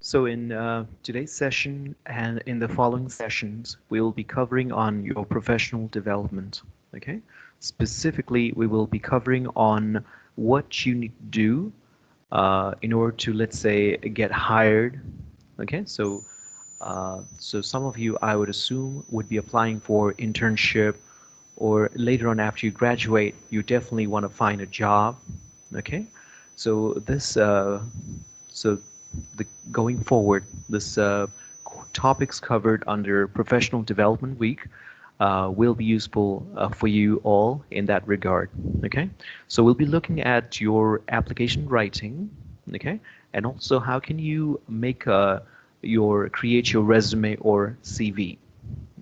So in today's session and in the following sessions, we will be covering on your professional development. Okay, specifically, we will be covering on what you need to do in order to, let's say, get hired. Okay, so some of you, I would assume, would be applying for internship, or later on after you graduate, you definitely want to find a job. Okay, so so the going forward, this topics covered under Professional Development Week will be useful for you all in that regard. Okay, so we'll be looking at your application writing. Okay, and also how can you make your create your resume or CV.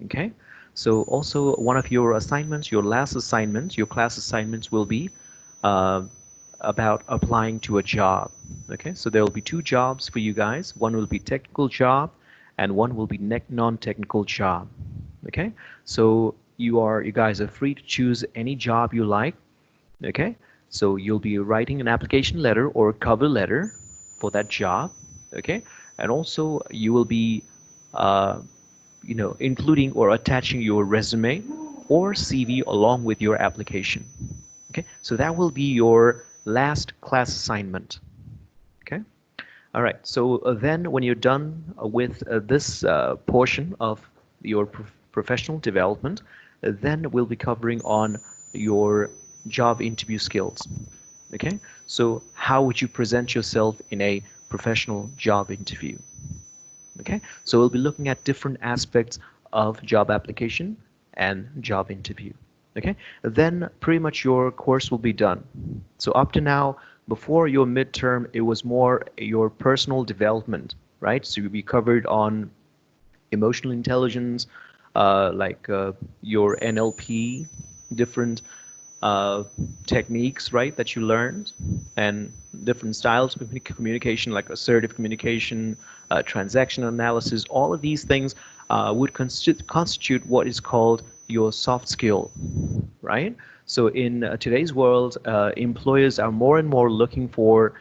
Okay, so also one of your assignments, your last assignment, your class assignments will be uh, about applying to a job. Okay, so there will be two jobs for you guys. One will be technical job, and one will be non-technical job. Okay, so you guys are free to choose any job you like. Okay, so you'll be writing an application letter or cover letter for that job. Okay, and also you will be uh, including or attaching your resume or CV along with your application. Okay, so that will be your last class assignment. Okay, all right. So then, when you're done with this portion of your professional development, then we'll be covering on your job interview skills. Okay, so how would you present yourself in a professional job interview? Okay, so we'll be looking at different aspects of job application and job interview. Okay, then pretty much your course will be done. So up to now, before your midterm, it was more your personal development, right? So we covered on emotional intelligence, your NLP, different uh, techniques, right, that you learned, and different styles of communication, like assertive communication, transaction analysis. All of these things would constitute what is called your soft skill, right? So in today's world, employers are more and more looking for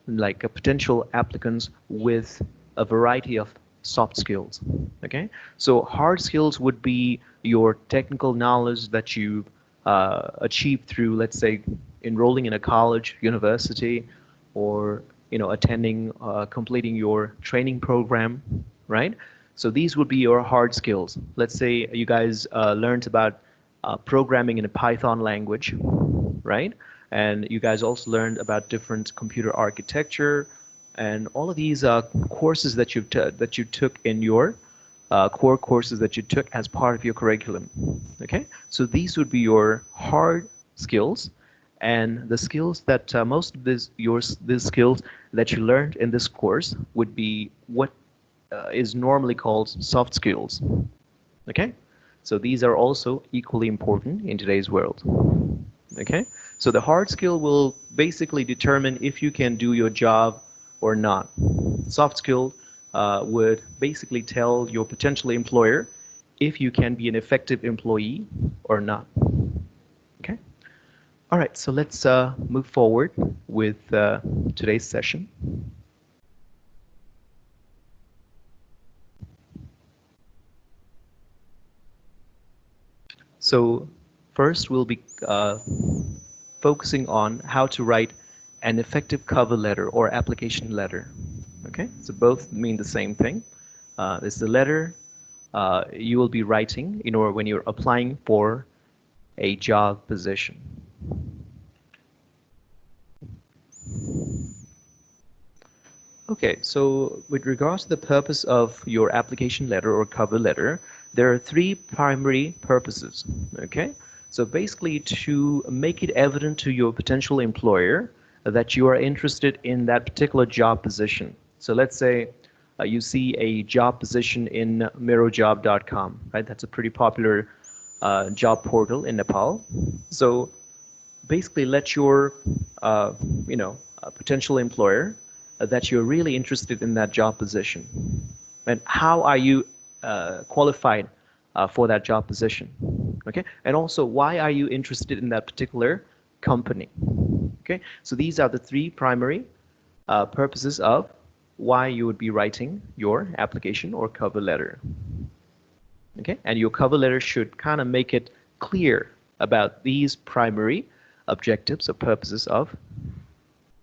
like a potential applicants with a variety of soft skills. Okay, so hard skills would be your technical knowledge that you achieved through, let's say, enrolling in a college, university, or attending, completing your training program, right? So these would be your hard skills. Let's say you guys learned about programming in a Python language, right? And you guys also learned about different computer architecture and all of these courses that that you took in your core courses that you took as part of your curriculum. Okay, so these would be your hard skills, and the skills that most of these skills that you learned in this course would be what is normally called soft skills. Okay, so these are also equally important in today's world. Okay, so the hard skill will basically determine if you can do your job or not. Soft skill would basically tell your potential employer if you can be an effective employee or not. Okay, all right, so let's move forward with today's session. So first we'll be focusing on how to write an effective cover letter or application letter. Okay, so both mean the same thing. It's the letter you will be writing in order when you're applying for a job position. Okay, so with regards to the purpose of your application letter or cover letter, there are three primary purposes. Okay, so basically to make it evident to your potential employer that you are interested in that particular job position. So let's say you see a job position in mirojob.com, right? That's a pretty popular job portal in Nepal. So basically let your potential employer that you're really interested in that job position, and how are you qualified for that job position. Okay, and also why are you interested in that particular company. Okay, so these are the three primary purposes of why you would be writing your application or cover letter. Okay, and your cover letter should kind of make it clear about these primary objectives or purposes of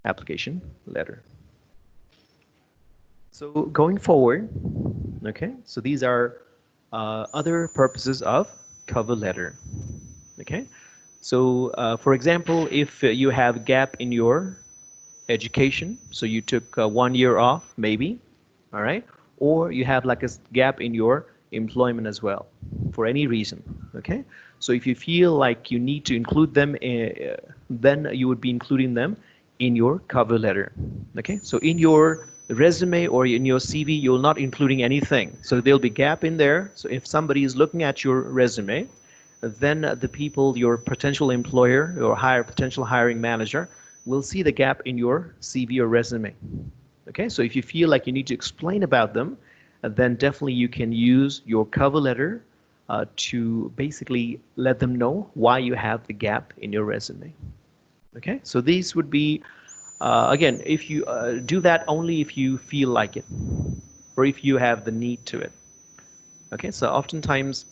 application letter. So going forward, okay, so these are other purposes of cover letter. Okay, so for example, if you have gap in your education, so you took 1 year off maybe, all right, or you have like a gap in your employment as well for any reason. Okay, so if you feel like you need to include them, then you would be including them in your cover letter. Okay, so in your resume or in your CV, you're not including anything, so there'll be gap in there. So if somebody is looking at your resume, then the people, your potential employer or potential hiring manager, will see the gap in your CV or resume. Okay, so if you feel like you need to explain about them, then definitely you can use your cover letter to basically let them know why you have the gap in your resume. Okay, so these would be, again, if you do that only if you feel like it or if you have the need to it. Okay, so oftentimes,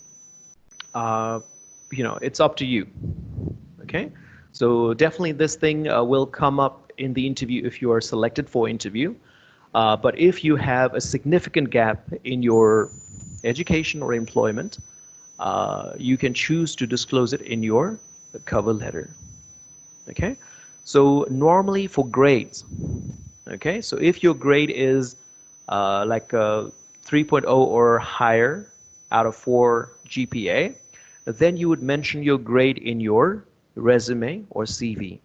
it's up to you. Okay, so definitely this thing will come up in the interview if you are selected for interview. But if you have a significant gap in your education or employment, you can choose to disclose it in your cover letter. Okay, so normally for grades, okay, so if your grade is like a 3.0 or higher out of 4 GPA, then you would mention your grade in your resume or CV.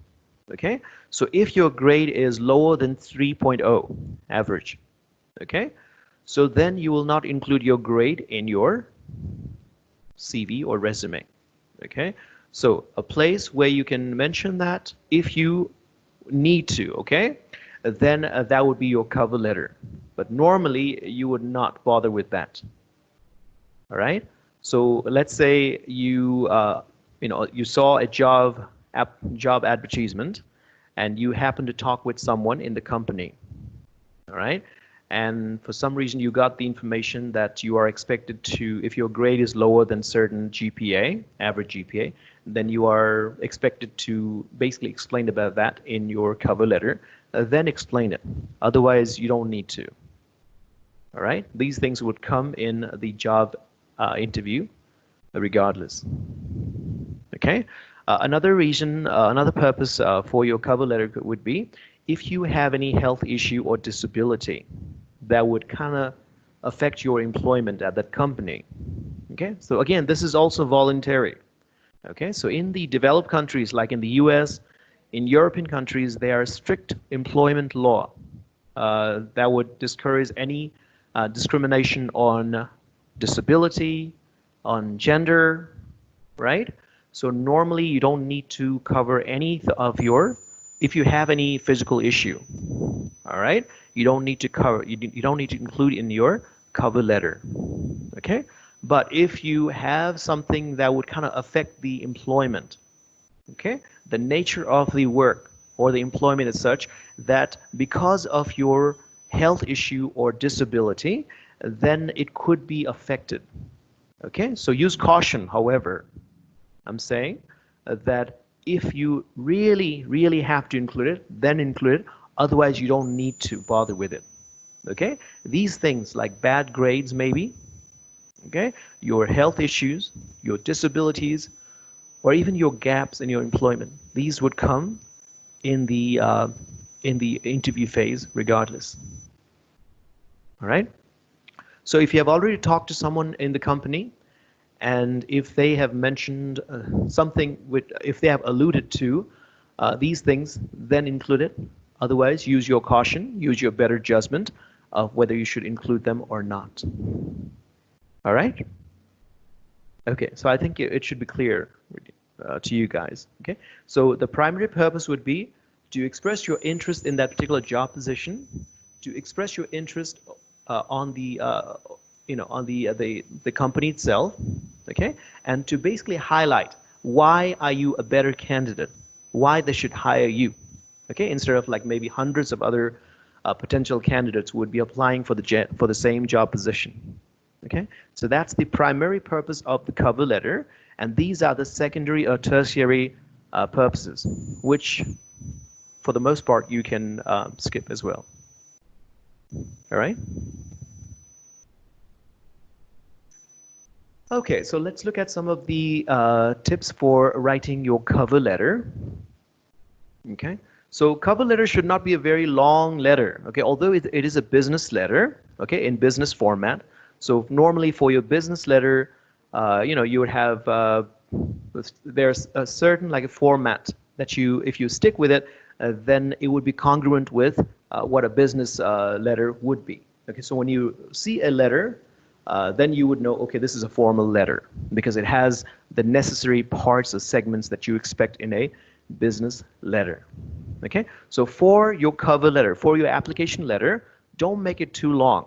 Okay, so if your grade is lower than 3.0 average, okay, so then you will not include your grade in your CV or resume. Okay, so a place where you can mention that if you need to, okay, then that would be your cover letter. But normally you would not bother with that. All right. So let's say you saw a job advertisement, and you happen to talk with someone in the company. All right. And for some reason you got the information that you are expected to, if your grade is lower than certain GPA, average GPA, then you are expected to basically explain about that in your cover letter, then explain it. Otherwise, you don't need to. All right? These things would come in the job interview regardless. Okay? Another reason, another purpose for your cover letter would be if you have any health issue or disability that would kind of affect your employment at that company. Okay, so again, this is also voluntary. Okay, so in the developed countries like in the US, in European countries, there are strict employment law that would discourage any discrimination on disability, on gender, right? So normally you don't need to cover any of your, if you have any physical issue, all right? You don't need to cover, you don't need to include in your cover letter, okay? But if you have something that would kind of affect the employment, okay? The nature of the work or the employment is such that because of your health issue or disability, then it could be affected, okay? So use caution, however. I'm saying that if you really, really have to include it, then include it. Otherwise, you don't need to bother with it. Okay? These things like bad grades, maybe, okay, your health issues, your disabilities, or even your gaps in your employment, these would come in the interview phase, regardless. All right? So if you have already talked to someone in the company, and if they have mentioned something, if they have alluded to these things, then include it. Otherwise, use your caution, use your better judgment of whether you should include them or not. All right? Okay, so I think it should be clear to you guys. Okay, so the primary purpose would be to express your interest in that particular job position, to express your interest on the on the company itself, okay, and to basically highlight why are you a better candidate, why they should hire you, okay, instead of like maybe hundreds of other potential candidates would be applying for the same job position. Okay, so that's the primary purpose of the cover letter, and these are the secondary or tertiary purposes, which for the most part you can skip as well. All right. Okay, so let's look at some of the tips for writing your cover letter. Okay, so cover letter should not be a very long letter. Okay, although it is a business letter, okay, in business format. So normally for your business letter, you would have there's a certain like a format that if you stick with it, then it would be congruent with what a business letter would be. Okay, so when you see a letter, then you would know, okay, this is a formal letter because it has the necessary parts or segments that you expect in a business letter. Okay, so for your cover letter, for your application letter, don't make it too long.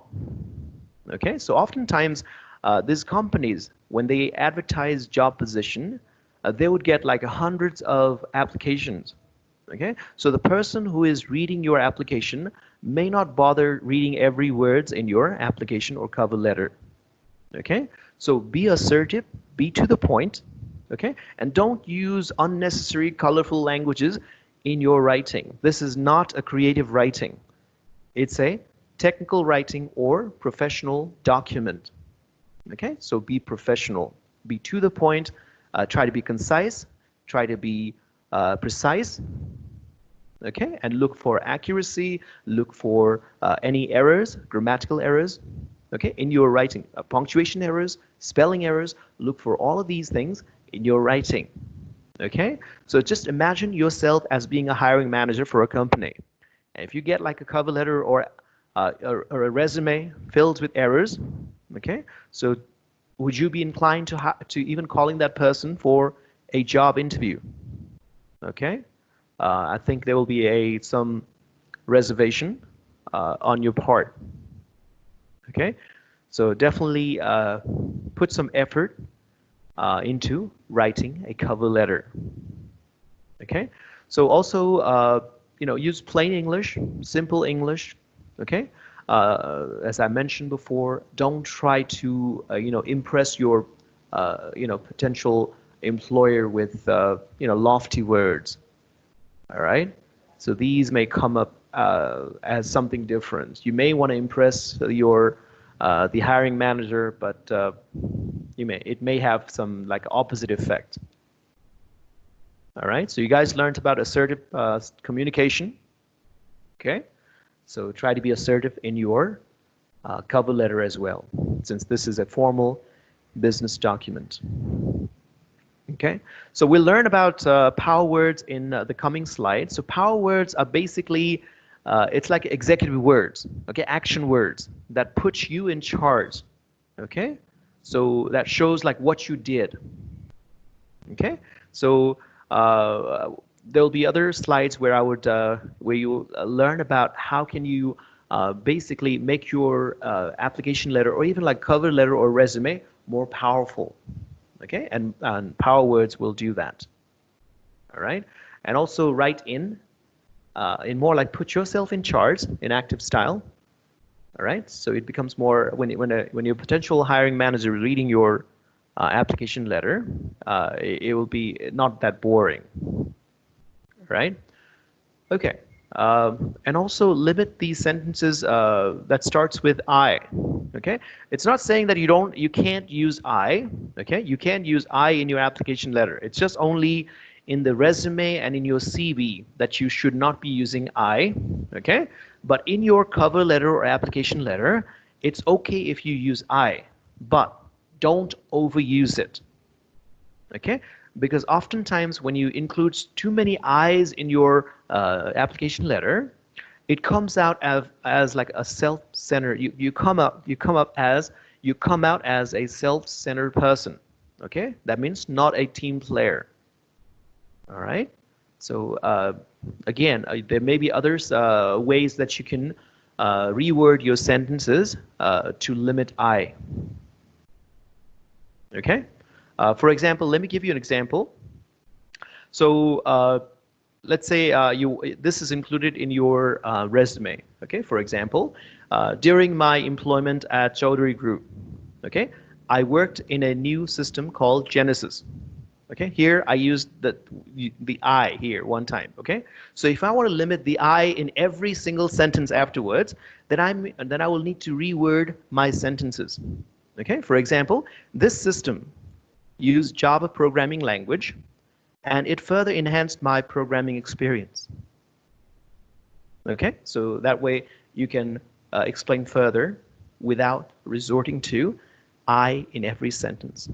Okay, so oftentimes these companies, when they advertise job position, they would get like hundreds of applications. Okay, so the person who is reading your application may not bother reading every words in your application or cover letter. Okay, so be assertive, be to the point, okay, and don't use unnecessary colorful languages in your writing. This is not a creative writing. It's a technical writing or professional document. Okay, so be professional, be to the point, try to be concise, try to be precise, okay, and look for accuracy, look for any errors, grammatical errors, okay, in your writing, punctuation errors, spelling errors, look for all of these things in your writing, okay? So just imagine yourself as being a hiring manager for a company. And if you get like a cover letter or a resume filled with errors, okay, so would you be inclined to even calling that person for a job interview? Okay, I think there will be some reservation on your part. Okay, so definitely put some effort into writing a cover letter. Okay, so also use plain English, simple English. Okay, as I mentioned before, don't try to impress your potential employer with lofty words. All right, so these may come up as something different. You may want to impress the hiring manager, but it may have some like opposite effect. All right, so you guys learned about assertive communication. Okay, so try to be assertive in your cover letter as well, since this is a formal business document. Okay, so we'll learn about power words in the coming slides. So power words are basically, it's like executive words, okay, action words that put you in charge, okay? So that shows like what you did, okay? So there'll be other slides where where you learn about how can you basically make your application letter or even like cover letter or resume more powerful. Okay, and power words will do that. All right, and also write in more like put yourself in charge in active style. All right, so it becomes more when your potential hiring manager is reading your application letter, it will be not that boring. Right? Okay. And also limit these sentences that starts with I. Okay, it's not saying that you can't use I. Okay, you can use I in your application letter. It's just only in the resume and in your CV that you should not be using I. Okay, but in your cover letter or application letter, it's okay if you use I, but don't overuse it. Okay, because oftentimes when you include too many I's in your application letter, it comes out as like a self-centered. You come out as a self-centered person. Okay, that means not a team player. All right. So again, there may be others ways that you can reword your sentences to limit I. Okay. For example, let me give you an example. So let's say this is included in your resume. Okay, for example, during my employment at Chaudhary Group, okay, I worked in a new system called Genesis. Okay, here I used the I here one time. Okay, so if I want to limit the I in every single sentence afterwards, then I will need to reword my sentences. Okay, for example, this system used Java programming language, and it further enhanced my programming experience. Okay, so that way you can explain further without resorting to I in every sentence.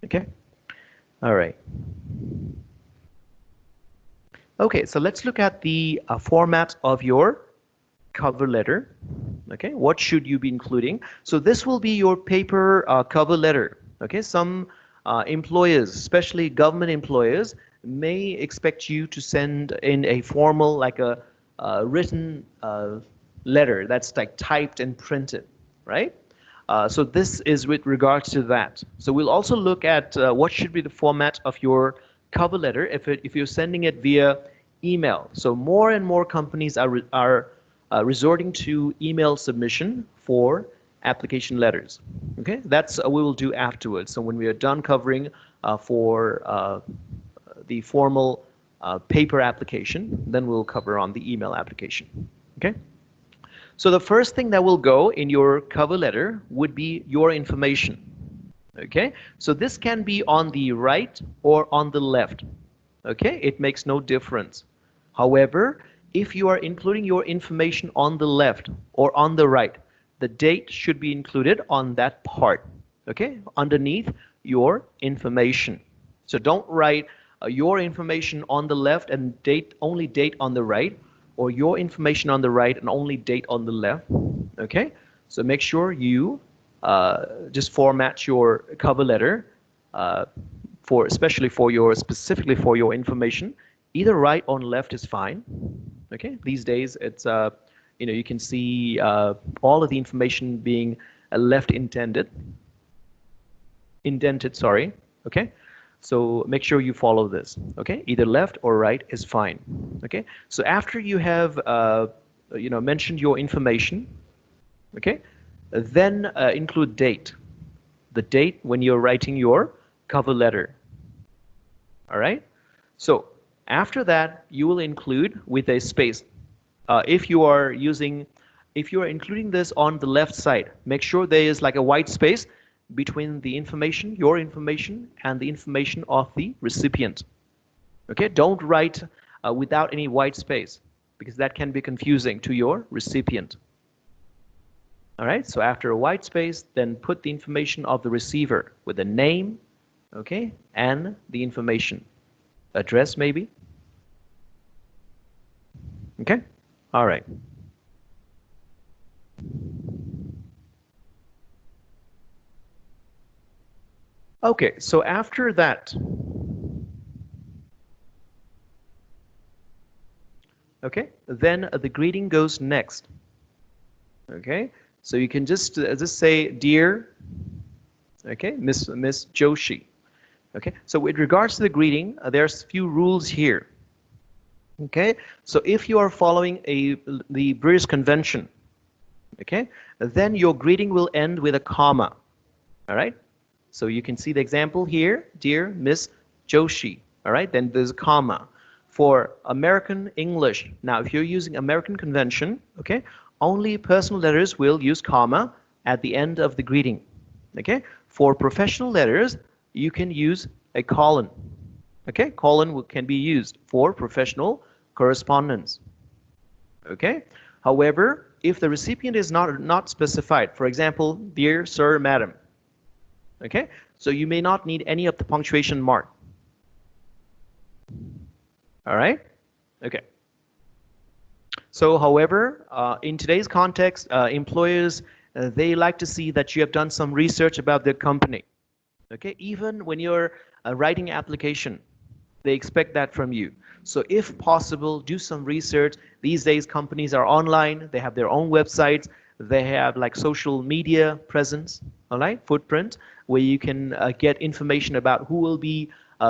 Okay, all right. Okay, so let's look at the format of your cover letter. Okay, what should you be including? So this will be your paper cover letter. Okay, some employers, especially government employers, may expect you to send in a formal, like a written letter that's like typed and printed, right? So this is with regards to that. So we'll also look at what should be the format of your cover letter if you're sending it via email. So more and more companies are resorting to email submission for application letters. Okay, that's we will do afterwards. So when we are done covering for the formal paper application, then we'll cover on the email application. Okay. So the first thing that will go in your cover letter would be your information. Okay, so this can be on the right or on the left. Okay, it makes no difference. However, if you are including your information on the left or on the right, the date should be included on that part. Okay, underneath your information. So don't write your information on the left and only date on the right, or your information on the right and only date on the left. Okay, so make sure you just format your cover letter specifically for your information. Either right or left is fine. Okay, these days it's you can see all of the information being left indented. Sorry. Okay. So make sure you follow this. Okay, either left or right is fine. Okay, so after you have mentioned your information, okay, then include date. The date when you're writing your cover letter. All right. So after that, you will include with a space. If you are including this on the left side, make sure there is like a white space between the information, your information, and the information of the recipient. Okay, don't write without any white space, because that can be confusing to your recipient. All right, so after a white space, then put the information of the receiver with the name, okay, and the information. Address maybe. Okay, all right. Okay, so after that, okay, then the greeting goes next. Okay, so you can just say, dear, okay, Miss Joshi. Okay, so with regards to the greeting, there's a few rules here. Okay, so if you are following the British convention, okay, then your greeting will end with a comma. All right, so you can see the example here, dear Miss Joshi. All right, then there's a comma. For American English, now if you're using American convention, okay, only personal letters will use comma at the end of the greeting. Okay, for professional letters, you can use a colon. Okay, colon can be used for professional correspondence. Okay, however, if the recipient is not specified, for example, dear sir, madam, okay, so you may not need any of the punctuation mark. All right, okay. So, however, in today's context, employers, they like to see that you have done some research about their company. Okay, even when you're writing application, they expect that from you. So if possible, do some research. These days, companies are online. They have their own websites. They have like social media presence, all right, footprint, where you can get information about who will be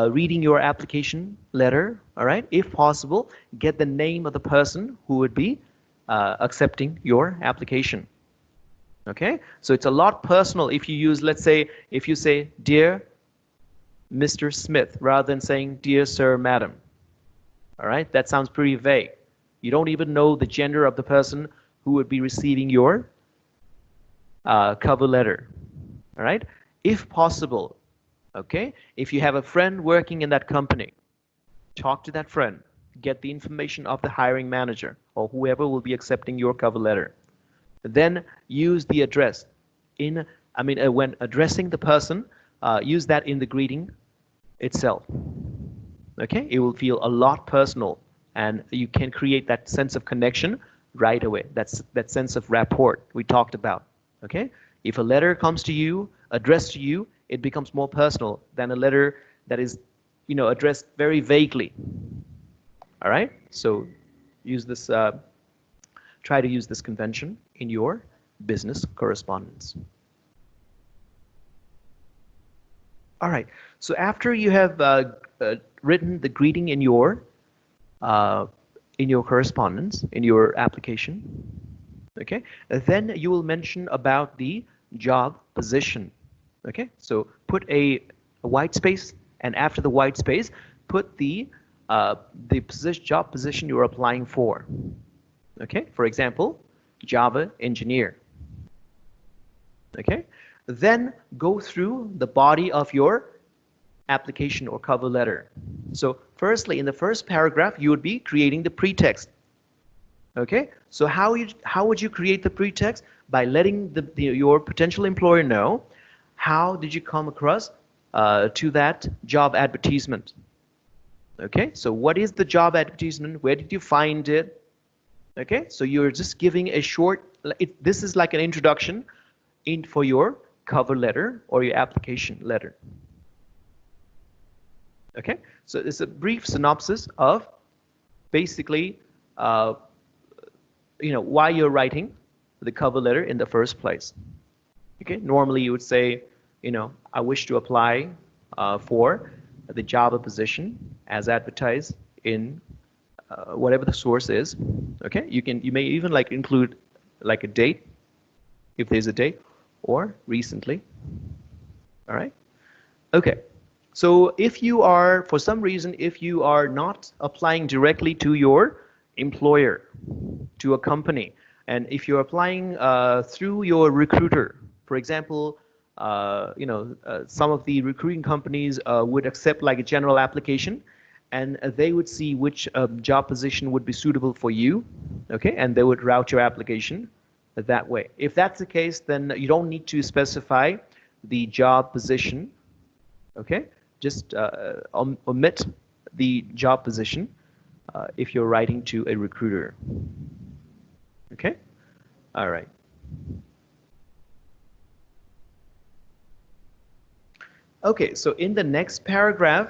reading your application letter, all right, if possible, get the name of the person who would be accepting your application. Okay, so it's a lot personal if you use, let's say, if you say, dear Mr. Smith, rather than saying, dear sir, madam. All right, that sounds pretty vague. You don't even know the gender of the person who would be receiving your cover letter. All right, if possible, okay, if you have a friend working in that company, talk to that friend, get the information of the hiring manager or whoever will be accepting your cover letter. Then use the address in, when addressing the person, use that in the greeting itself. Okay, it will feel a lot personal, and you can create that sense of connection right away. That's that sense of rapport we talked about. Okay, if a letter comes to you, addressed to you, it becomes more personal than a letter that is, addressed very vaguely. All right, so use this. Try to use this convention in your business correspondence. All right, so after you have written the greeting in your correspondence, in your application, okay, then you will mention about the job position. Okay, so put a white space, and after the white space, put the job position you're applying for. Okay, for example, Java engineer. Okay, then go through the body of your application or cover letter. So firstly, in the first paragraph, you would be creating the pretext. Okay, so how would you create the pretext? By letting your potential employer know how did you come across to that job advertisement. Okay, so what is the job advertisement? Where did you find it? Okay, so you're just giving a short, this is like an introduction for your cover letter or your application letter. Okay, so it's a brief synopsis of basically, why you're writing the cover letter in the first place. Okay, normally you would say, I wish to apply for the Java position as advertised in whatever the source is. Okay, you may even include a date if there's a date, or recently. All right. Okay. So if you are, for some reason, if you are not applying directly to your employer, to a company, and if you're applying through your recruiter, for example, some of the recruiting companies would accept a general application, and they would see which job position would be suitable for you, okay, and they would route your application that way. If that's the case, then you don't need to specify the job position, okay? Just omit the job position if you're writing to a recruiter, okay? All right. Okay, so in the next paragraph,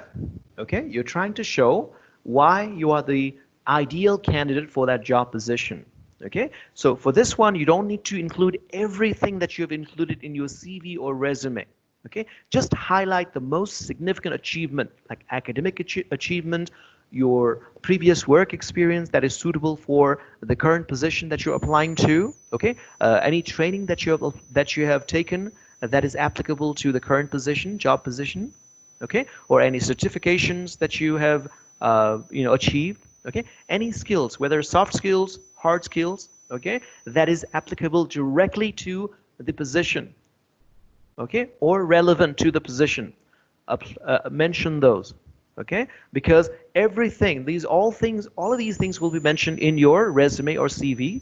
okay, you're trying to show why you are the ideal candidate for that job position. Okay, so for this one, you don't need to include everything that you've included in your CV or resume. Okay, just highlight the most significant achievement, like academic achievement, your previous work experience that is suitable for the current position that you're applying to. Okay, any training that you have taken that is applicable to the current position, job position, okay, or any certifications that you have, achieved, okay, any skills, whether soft skills, hard skills, okay, that is applicable directly to the position, okay, or relevant to the position. Mention those, okay, because everything, all of these things will be mentioned in your resume or CV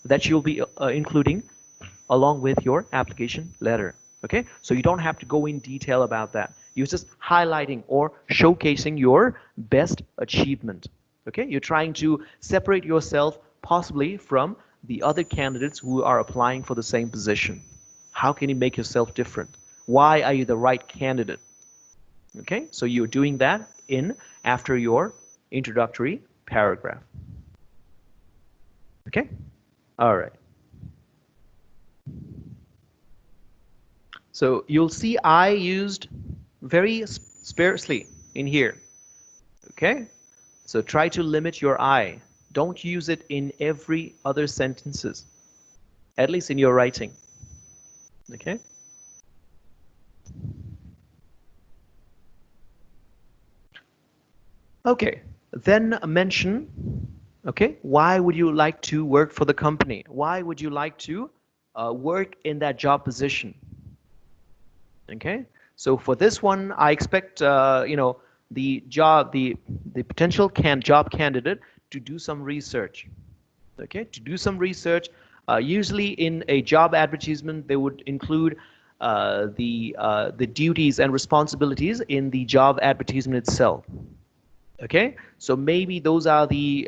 that you'll be including along with your application letter. Okay, so you don't have to go in detail about that. You're just highlighting or showcasing your best achievement. Okay, you're trying to separate yourself possibly from the other candidates who are applying for the same position. How can you make yourself different? Why are you the right candidate? Okay, so you're doing that after your introductory paragraph. Okay, all right. So you'll see I used very sparsely, in here. Okay? So try to limit your I. Don't use it in every other sentences, at least in your writing. Okay? Okay, then mention, okay, why would you like to work for the company? Why would you like to work in that job position? Okay, so for this one, I expect, the potential job candidate to do some research. Okay, to do some research. Usually in a job advertisement, they would include the duties and responsibilities in the job advertisement itself. Okay, so maybe those are the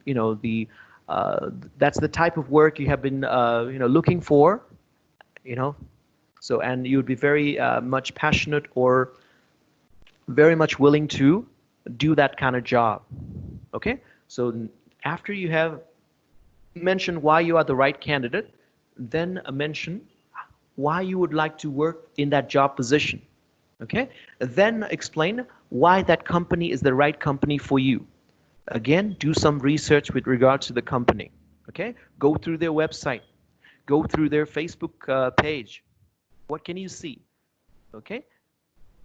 you know the that's the type of work you have been looking for, you know. So and you would be very much passionate or very much willing to do that kind of job. Okay, so after you have mentioned why you are the right candidate, then mention why you would like to work in that job position. Okay, then explain why that company is the right company for you. Again, do some research with regards to the company. Okay, go through their website, go through their Facebook page. What can you see? Okay,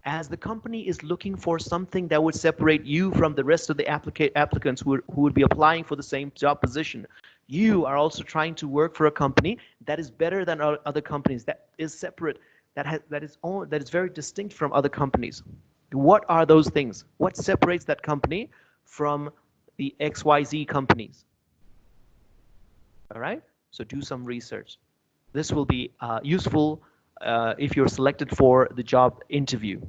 as the company is looking for something that would separate you from the rest of the applicants who would be applying for the same job position, you are also trying to work for a company that is better than other companies, that is separate, that is very distinct from other companies. What are those things? What separates that company from the XYZ companies? All right, so do some research. This will be useful if you're selected for the job interview.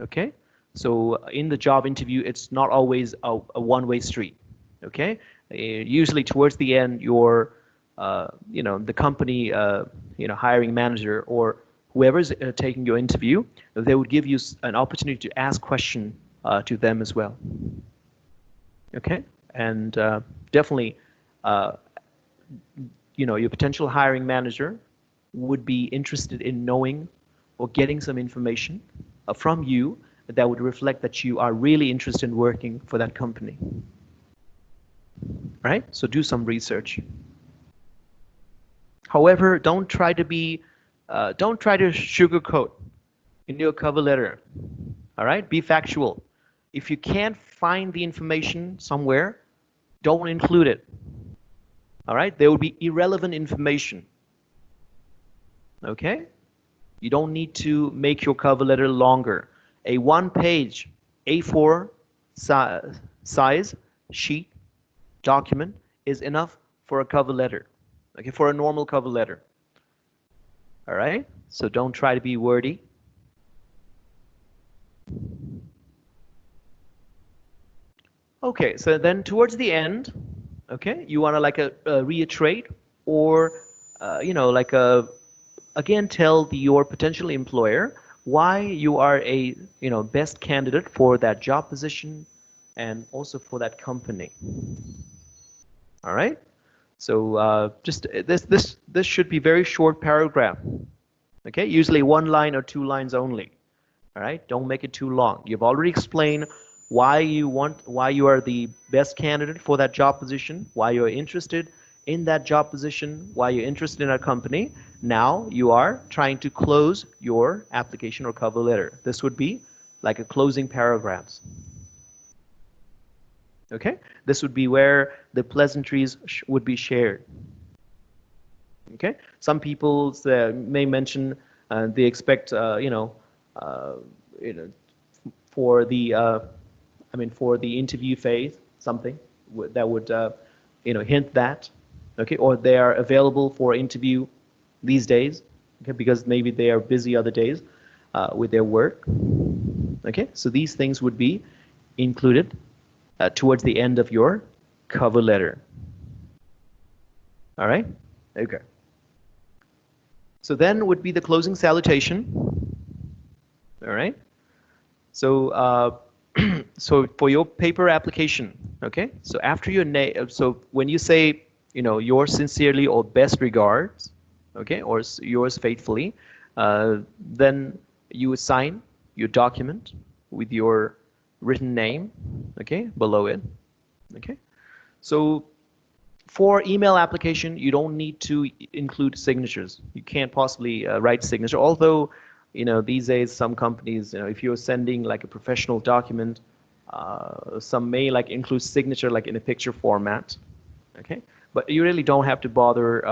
Okay, so in the job interview, it's not always a one-way street. Okay, usually towards the end, your the company hiring manager or whoever's taking your interview, they would give you an opportunity to ask question to them as well. Okay, and definitely, your potential hiring manager would be interested in knowing or getting some information from you that would reflect that you are really interested in working for that company. Right? So do some research. However, don't try to sugarcoat in your cover letter. All right? Be factual. If you can't find the information somewhere, don't include it. All right? There will be irrelevant information. Okay? You don't need to make your cover letter longer. A one-page A4 size sheet document is enough for a cover letter. Okay, for a normal cover letter. All right? So don't try to be wordy. Okay, so then towards the end, okay, you want to like reiterate or again tell your potential employer why you are a best candidate for that job position and also for that company. All right, so just this should be very short paragraph. Okay, usually one line or two lines only. All right, don't make it too long. You've already explained why you are the best candidate for that job position, why you're interested in that job position, why you're interested in our company. Now you are trying to close your application or cover letter. This would be like a closing paragraphs. Okay, this would be where the pleasantries would be shared. Okay, some people may mention they expect for the interview phase something that would hint that, okay, or they are available for interview these days, okay, because maybe they are busy other days with their work. Okay, so these things would be included towards the end of your cover letter. All right, okay. So then would be the closing salutation. All right. So so for your paper application, okay. So after your name, so when you say yours sincerely or best regards, okay, or yours faithfully, then you would sign your document with your written name, okay, below it, okay. So for email application, you don't need to include signatures. You can't possibly write signature, although, these days some companies, if you're sending like a professional document, some may like include signature like in a picture format, okay? But you really don't have to bother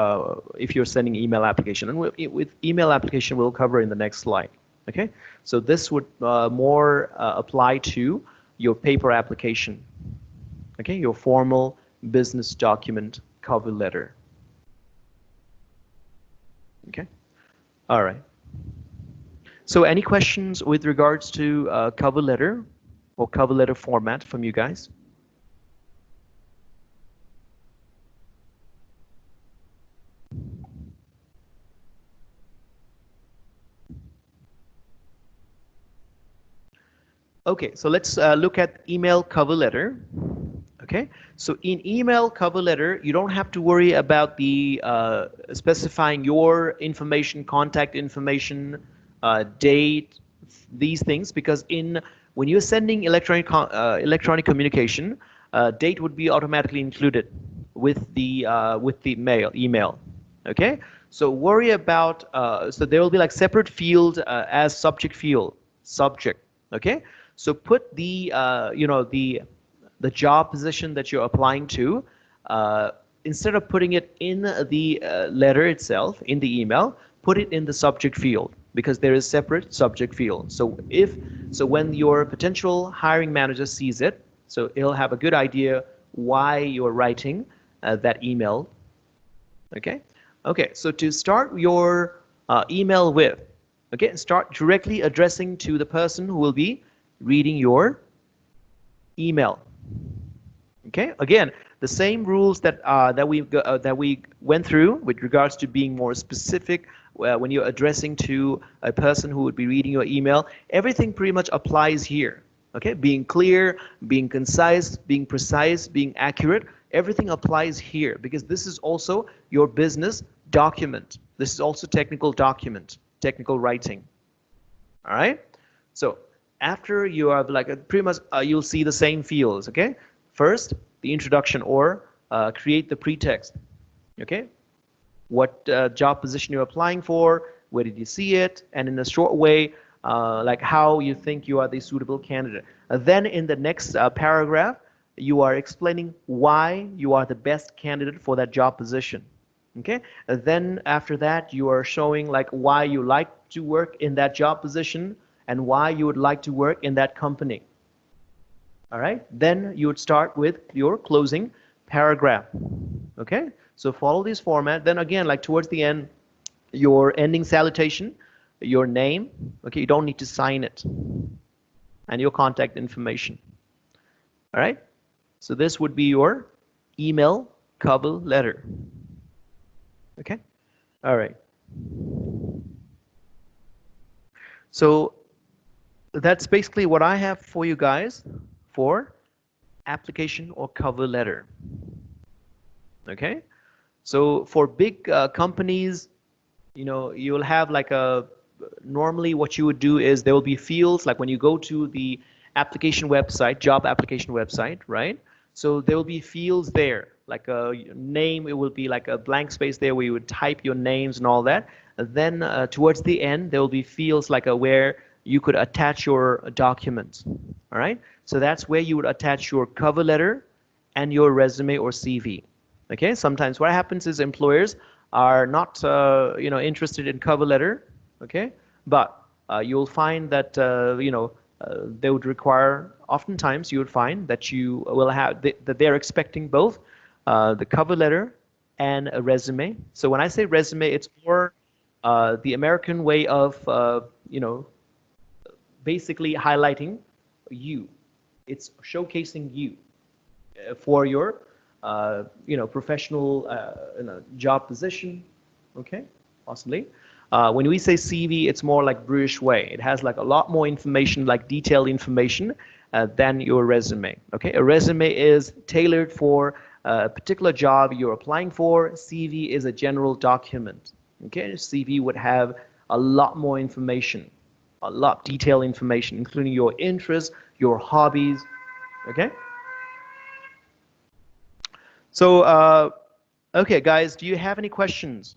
if you're sending email application. And with email application, we'll cover in the next slide, okay? So this would more apply to your paper application, okay? Your formal business document cover letter, okay? All right. So any questions with regards to cover letter or cover letter format from you guys? Okay, so let's look at email cover letter. Okay, so in email cover letter, you don't have to worry about the specifying your information, contact information, date, these things, because when you're sending electronic communication, date would be automatically included with the email. Okay, so worry about so there will be like separate field as subject field, subject. Okay, so put the the job position that you're applying to, instead of putting it in the letter itself, in the email, put it in the subject field, because there is separate subject field. So when your potential hiring manager sees it, so he'll have a good idea why you're writing that email. Okay? Okay, so to start your email with, okay, start directly addressing to the person who will be reading your email. Okay, again, the same rules that we went through with regards to being more specific when you're addressing to a person who would be reading your email. Everything pretty much applies here. Okay, being clear, being concise, being precise, being accurate, everything applies here, because this is also your business document. This is also technical document, technical writing. All right, so after you have like pretty much you'll see the same fields. Okay, first the introduction, or create the pretext. Okay, what job position you're applying for, where did you see it, and in a short way, like how you think you are the suitable candidate. Then in the next paragraph, you are explaining why you are the best candidate for that job position. Okay, then after that, you are showing like why you like to work in that job position and why you would like to work in that company. All right, then you would start with your closing paragraph. Okay, so follow this format. Then again, like towards the end, your ending salutation, your name. Okay, you don't need to sign it, and your contact information. All right, so this would be your email cover letter. Okay, all right. So that's basically what I have for you guys for application or cover letter. Okay, so for big companies, you'll have like normally what you would do is there will be fields like when you go to the application website, job application website, right? So there will be fields there, like a name, it will be like a blank space there where you would type your names and all that. And then towards the end, there will be fields like where you could attach your documents, all right? So that's where you would attach your cover letter and your resume or CV. Okay, sometimes what happens is employers are not interested in cover letter, okay, but you'll find that they would require, oftentimes you would find that you will have that they're expecting both the cover letter and a resume. So when I say resume, it's more the American way of basically highlighting you. It's showcasing you for your professional job position. Okay, possibly. When we say CV, it's more like British way. It has like a lot more information, like detailed information than your resume. Okay, a resume is tailored for a particular job you're applying for. CV is a general document. Okay, CV would have a lot more information a lot of detailed information, including your interests, your hobbies. Okay. So, okay, guys, do you have any questions?